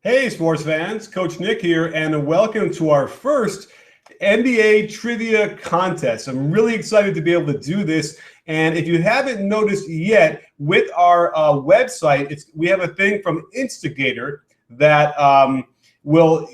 Hey, sports fans, Coach Nick here, and welcome to our first NBA trivia contest. I'm really excited to be able to do this. And if you haven't noticed yet, with our website, we have a thing from Insticator that will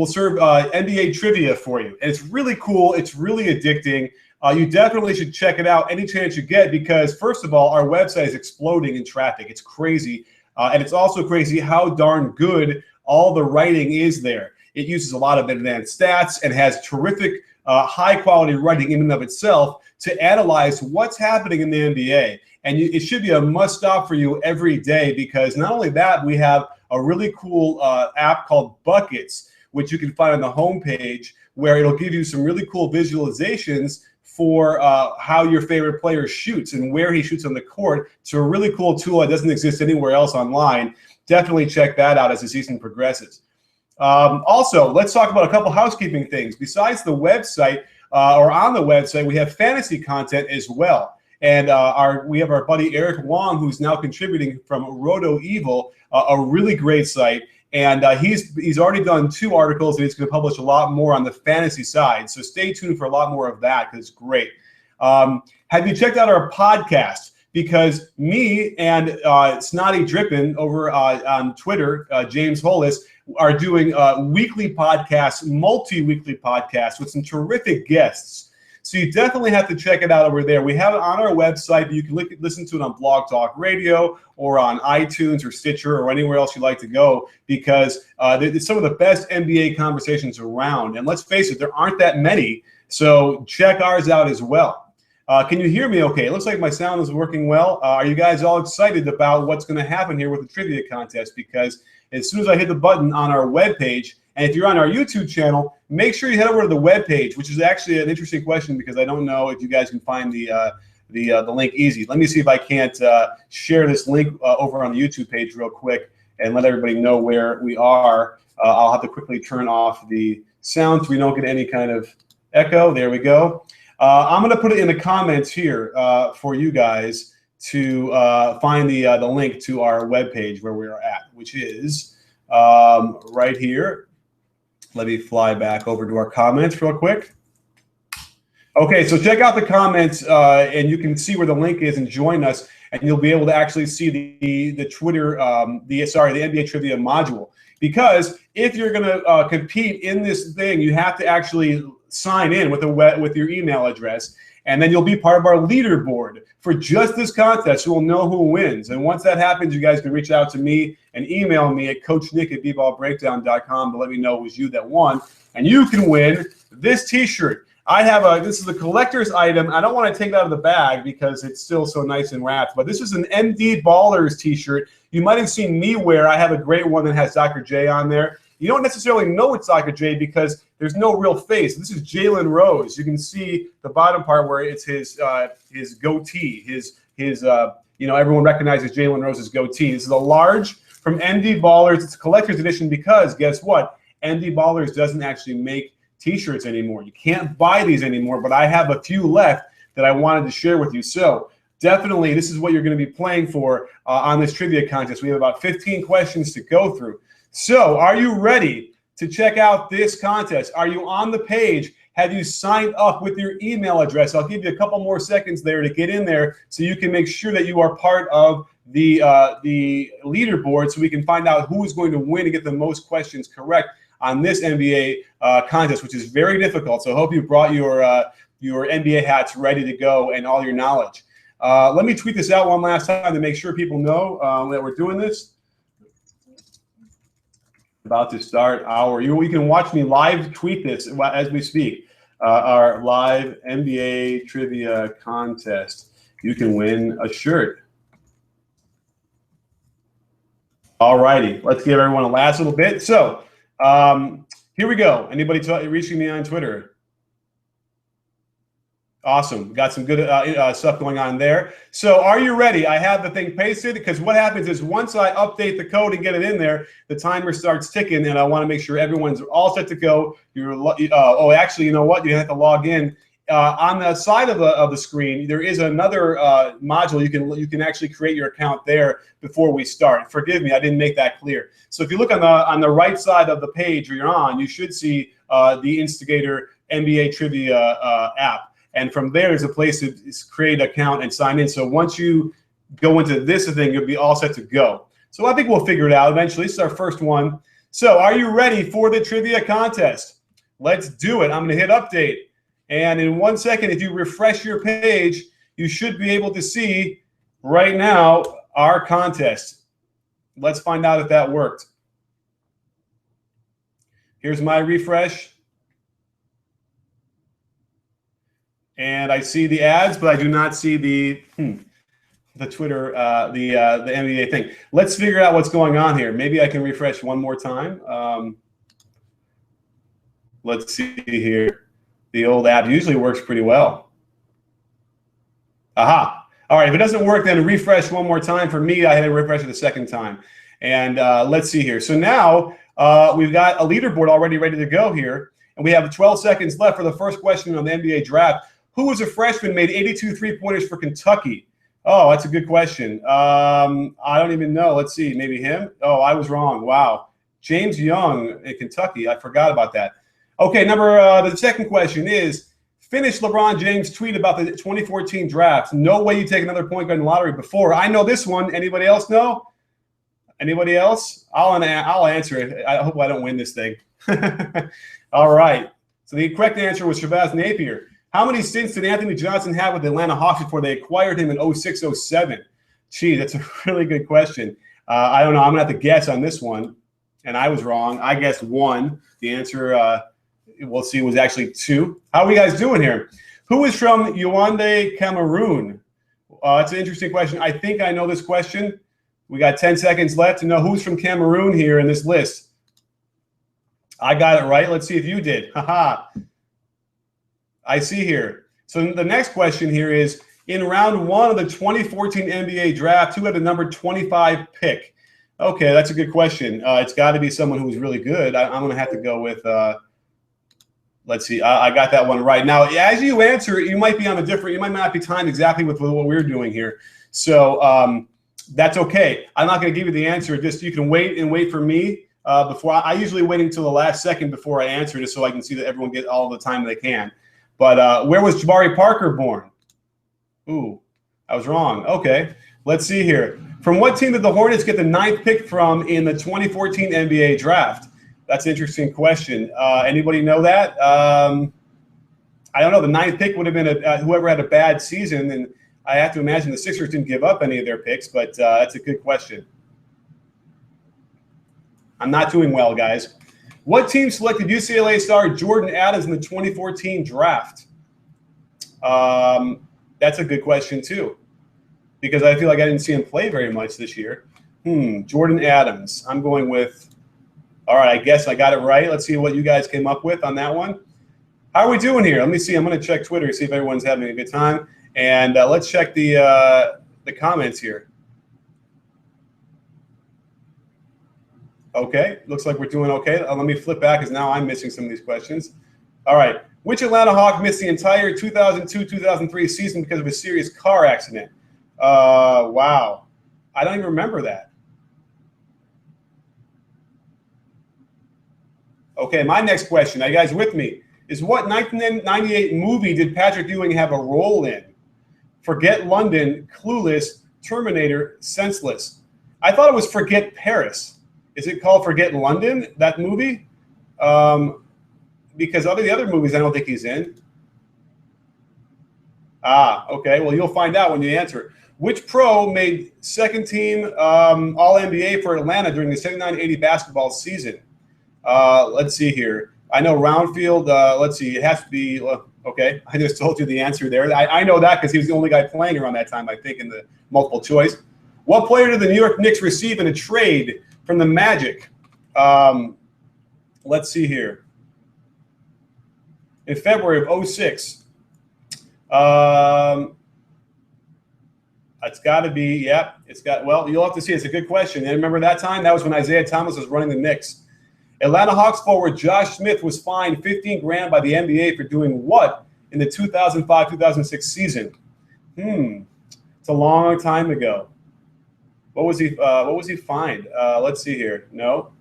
serve NBA trivia for you. And it's really cool. It's really addicting. You definitely should check it out any chance you get because, first of all, our website is exploding in traffic. It's crazy. And it's also crazy how darn good all the writing is there. It uses a lot of advanced stats and has terrific high-quality writing in and of itself to analyze what's happening in the NBA. And it should be a must-stop for you every day because not only that, we have a really cool app called Buckets, which you can find on the homepage, where it'll give you some really cool visualizations for how your favorite player shoots and where he shoots on the court. It's a really cool tool that doesn't exist anywhere else online. Definitely check that out as the season progresses. Also, let's talk about a couple housekeeping things. Besides the website, or on the website, we have fantasy content as well. And we have our buddy Eric Wong, who's now contributing from Roto Evil, a really great site. And he's already done 2 articles, and he's going to publish a lot more on the fantasy side. So stay tuned for a lot more of that because it's great. Have you checked out our podcast? Because me and Snotty Drippin over on Twitter, James Hollis, are doing weekly podcasts, multi-weekly podcasts with some terrific guests. So you definitely have to check it out over there. We have it on our website, but you can listen to it on Blog Talk Radio or on iTunes or Stitcher or anywhere else you like to go because it's some of the best NBA conversations around. And let's face it, there aren't that many. So check ours out as well. Can you hear me okay? It looks like my sound is working well. Are you guys all excited about what's going to happen here with the trivia contest? Because as soon as I hit the button on our webpage, and if you're on our YouTube channel, make sure you head over to the webpage, which is actually an interesting question because I don't know if you guys can find the link easy. Let me see if I can't share this link over on the YouTube page real quick and let everybody know where we are. I'll have to quickly turn off the sound so we don't get any kind of echo. There we go. I'm going to put it in the comments here for you guys to find the link to our webpage where we are at, which is right here. Let me fly back over to our comments real quick. Okay, so check out the comments, and you can see where the link is and join us, and you'll be able to actually see the Twitter, the NBA trivia module. Because if you're going to compete in this thing, you have to actually sign in with your email address, and then you'll be part of our leaderboard for just this contest. We'll know who wins. And once that happens, you guys can reach out to me and email me at coachnick@BBallBreakdown.com to let me know it was you that won. And you can win this T-shirt. This is a collector's item. I don't want to take it out of the bag because it's still so nice and wrapped, but this is an MD Ballers T-shirt. You might have seen me wear. I have a great one that has Dr. J on there. You don't necessarily know it's Dr. J because there's no real face. This is Jalen Rose. You can see the bottom part where it's his goatee. Everyone recognizes Jalen Rose's goatee. This is a large from MD Ballers. It's a collector's edition because guess what? MD Ballers doesn't actually make T-shirts anymore. You can't buy these anymore, but I have a few left that I wanted to share with you. So definitely, this is what you're going to be playing for on this trivia contest. We have about 15 questions to go through. So are you ready to check out this contest? Are you on the page? Have you signed up with your email address? I'll give you a couple more seconds there to get in there so you can make sure that you are part of the leaderboard so we can find out who is going to win and get the most questions correct on this NBA contest, which is very difficult. So I hope you brought your NBA hats ready to go and all your knowledge. Let me tweet this out one last time to make sure people know that we're doing this. About to start you can watch me live tweet this as we speak. Our live NBA trivia contest. You can win a shirt. All righty, let's give everyone a last little bit. So here we go. Anybody reaching me on Twitter? Awesome. Got some good stuff going on there. So are you ready? I have the thing pasted because what happens is once I update the code and get it in there, the timer starts ticking, and I want to make sure everyone's all set to go. Actually, you know what? You have to log in on the side of the screen, there is another module. You can actually create your account there before we start. Forgive me, I didn't make that clear. So if you look on the right side of the page where you're on, you should see the Insticator NBA Trivia app. And from there, there's a place to create an account and sign in. So once you go into this thing, you'll be all set to go. So I think we'll figure it out eventually. This is our first one. So are you ready for the trivia contest? Let's do it. I'm going to hit update. And in 1 second, if you refresh your page, you should be able to see right now our contest. Let's find out if that worked. Here's my refresh. And I see the ads, but I do not see the Twitter, the NBA thing. Let's figure out what's going on here. Maybe I can refresh one more time. Let's see here. The old app usually works pretty well. Aha. All right, if it doesn't work, then refresh one more time. For me, I had to refresh it the second time. And let's see here. So now we've got a leaderboard already ready to go here. And we have 12 seconds left for the first question on the NBA draft. Who was a freshman, made 82 three-pointers for Kentucky? Oh, that's a good question. I don't even know. Let's see. Maybe him? Oh, I was wrong. Wow. James Young in Kentucky. I forgot about that. Okay, the second question is, finish LeBron James' tweet about the 2014 draft. No way you take another point guard in the lottery before. I know this one. Anybody else know? Anybody else? I'll answer it. I hope I don't win this thing. All right. So the correct answer was Shabazz Napier. How many stints did Anthony Johnson have with the Atlanta Hawks before they acquired him in 06-07? Gee, that's a really good question. I don't know. I'm going to have to guess on this one. And I was wrong. I guessed 1. The answer, we'll see, was actually 2. How are we guys doing here? Who is from Yaoundé, Cameroon? That's an interesting question. I think I know this question. We got 10 seconds left to know who's from Cameroon here in this list. I got it right. Let's see if you did. Haha. I see here. So the next question here is, in round 1 of the 2014 NBA draft, who had the number 25 pick? Okay, that's a good question. It's got to be someone who's really good. I'm going to have to go with, let's see. I got that one right. Now, as you answer, you might be on a different, you might not be timed exactly with what we're doing here. So that's okay. I'm not going to give you the answer. Just you can wait for me before. I usually wait until the last second before I answer, just so I can see that everyone gets all the time they can. But where was Jabari Parker born? Ooh, I was wrong. Okay, let's see here. From what team did the Hornets get the 9th pick from in the 2014 NBA draft? That's an interesting question. Anybody know that? I don't know. The 9th pick would have been whoever had a bad season, and I have to imagine the Sixers didn't give up any of their picks, but that's a good question. I'm not doing well, guys. What team selected UCLA star Jordan Adams in the 2014 draft? That's a good question, too, because I feel like I didn't see him play very much this year. Jordan Adams. I'm going with – all right, I guess I got it right. Let's see what you guys came up with on that one. How are we doing here? Let me see. I'm going to check Twitter, see if everyone's having a good time. And let's check the comments here. Okay, looks like we're doing okay. Let me flip back because now I'm missing some of these questions. All right. Which Atlanta Hawk missed the entire 2002-2003 season because of a serious car accident? Wow. I don't even remember that. Okay, my next question, are you guys with me, is what 1998 movie did Patrick Ewing have a role in? Forget London, Clueless, Terminator, Senseless. I thought it was Forget Paris. Is it called Forget London, that movie? Because the other movies I don't think he's in. Okay. Well, you'll find out when you answer. Which pro made second team All-NBA for Atlanta during the 79-80 basketball season? Let's see here. I know Roundfield. Let's see. It has to be okay. I just told you the answer there. I know that because he was the only guy playing around that time, I think, in the multiple choice. What player did the New York Knicks receive in a trade from the Magic? Let's see here. In February of 06. It's got to be, well, you'll have to see. It's a good question. And remember that time? That was when Isaiah Thomas was running the Knicks. Atlanta Hawks forward Josh Smith was fined $15,000 by the NBA for doing what in the 2005-2006 season? It's a long time ago. What was he fined? Let's see here. No.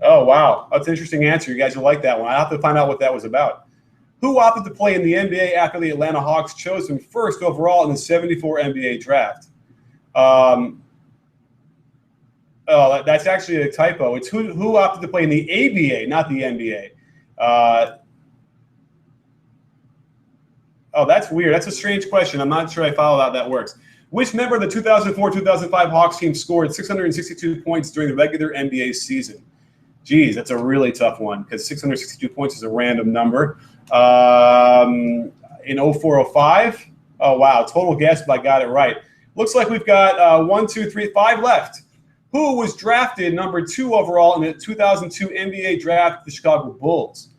Oh, wow. That's an interesting answer. You guys will like that one. I'll have to find out what that was about. Who opted to play in the NBA after the Atlanta Hawks chose him first overall in the 74 NBA draft? Oh, that's actually a typo. It's who opted to play in the ABA, not the NBA. Oh, that's weird. That's a strange question. I'm not sure I follow how that works. Which member of the 2004-2005 Hawks team scored 662 points during the regular NBA season? Geez, that's a really tough one because 662 points is a random number. In 04-05? Oh, wow. Total guess, but I got it right. Looks like we've got 1, 2, 3, 5 left. Who was drafted number 2 overall in the 2002 NBA draft, the Chicago Bulls?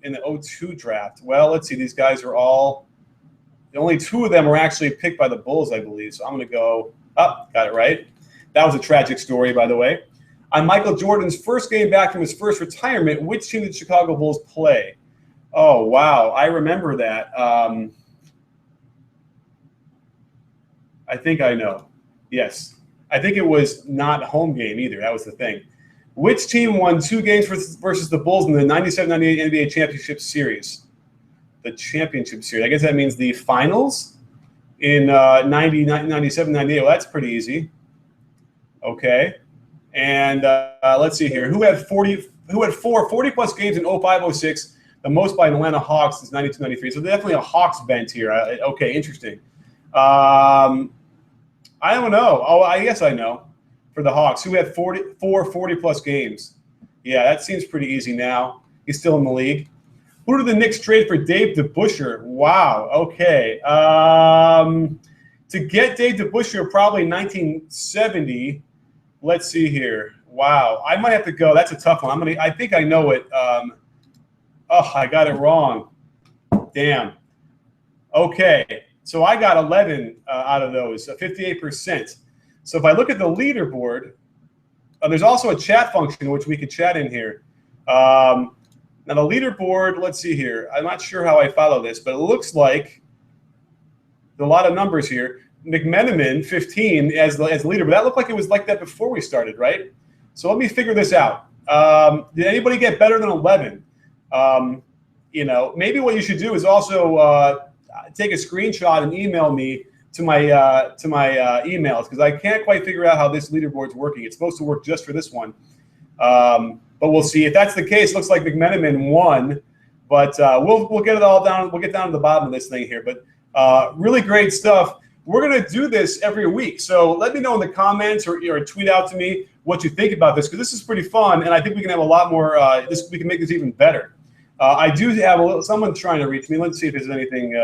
In the 02 draft. Well, let's see. These guys are all – only 2 of them were actually picked by the Bulls, I believe. So I'm going to go – got it right. That was a tragic story, by the way. On Michael Jordan's first game back from his first retirement, which team did Chicago Bulls play? Oh, wow. I remember that. I think I know. Yes. I think it was not a home game either. That was the thing. Which team won 2 games versus the Bulls in the 97-98 NBA Championship Series? The Championship Series. I guess that means the finals in 97-98. Well, that's pretty easy. Okay. And let's see here. Who had 40-plus games in 05-06, the most by an Atlanta Hawks since 92-93. So definitely a Hawks bent here. Okay, interesting. I don't know. Oh, I guess I know. For the Hawks, who had 40-plus games. Yeah, that seems pretty easy now. He's still in the league. Who did the Knicks trade for Dave DeBusschere? Wow, okay. To get Dave DeBusschere, probably 1970. Let's see here. Wow, I might have to go. That's a tough one. I think I know it. Oh, I got it wrong. Damn. Okay, so I got 11 out of those, 58%. So if I look at the leaderboard, there's also a chat function which we could chat in here. Now the leaderboard, let's see here. I'm not sure how I follow this, but it looks like a lot of numbers here. McMenamin, 15 as the leader, but that looked like it was like that before we started, right? So let me figure this out. Did anybody get better than 11? Maybe what you should do is also take a screenshot and email me to my emails, because I can't quite figure out how this leaderboard's working. It's supposed to work just for this one, but we'll see. If that's the case, looks like McMenamin won, but we'll get it all down. We'll get down to the bottom of this thing here. But really great stuff. We're gonna do this every week, so let me know in the comments or tweet out to me what you think about this, because this is pretty fun, and I think we can have a lot more. We can make this even better. I do have someone trying to reach me. Let's see if there's anything.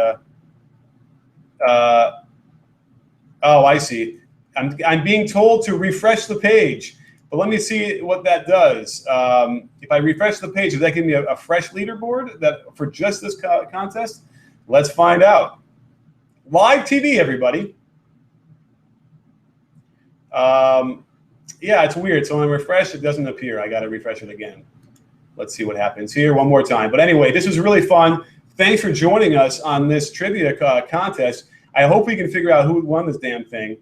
Oh, I see. I'm being told to refresh the page, but let me see what that does. If I refresh the page, does that give me a fresh leaderboard for just this contest? Let's find out. Live TV, everybody. Yeah, it's weird. So when I refresh, it doesn't appear. I got to refresh it again. Let's see what happens here one more time. But anyway, this was really fun. Thanks for joining us on this trivia contest. I hope we can figure out who won this damn thing.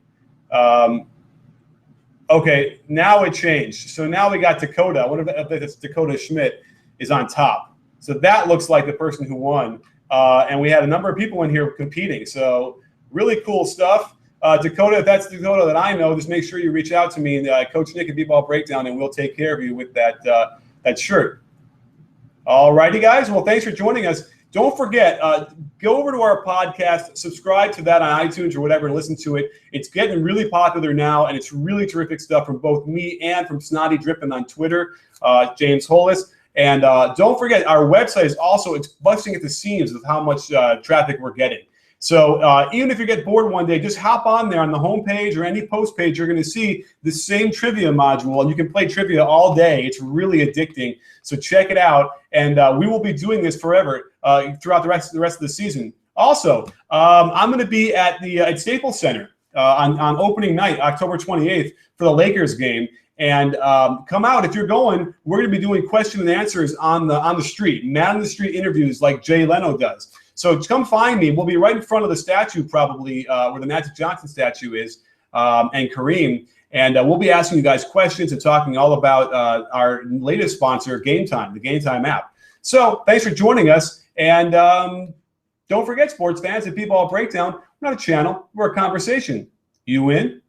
Okay, now it changed. So now we got Dakota. I wonder if it's Dakota Schmidt is on top. So that looks like the person who won. And we had a number of people in here competing. So really cool stuff. Dakota, if that's Dakota that I know, just make sure you reach out to me, Coach Nick at BBallBreakdown, and we'll take care of you with that shirt. All righty, guys. Well, thanks for joining us. Don't forget, go over to our podcast, subscribe to that on iTunes or whatever, and listen to it. It's getting really popular now, and it's really terrific stuff from both me and from Snotty Drippin' on Twitter, James Hollis. And don't forget, our website is also busting at the seams with how much traffic we're getting. So even if you get bored one day, just hop on there on the home page or any post page. You're going to see the same trivia module, and you can play trivia all day. It's really addicting. So check it out, and we will be doing this forever throughout the rest of the season. Also, I'm going to be at the at Staples Center on opening night, October 28th, for the Lakers game. And come out if you're going. We're going to be doing question and answers on the street, man on the street interviews like Jay Leno does. So come find me. We'll be right in front of the statue, probably where the Magic Johnson statue is, and Kareem. And we'll be asking you guys questions and talking all about our latest sponsor, Game Time, the Game Time app. So thanks for joining us. And don't forget, sports fans, at BBallBreakdown, we're not a channel, we're a conversation. You in?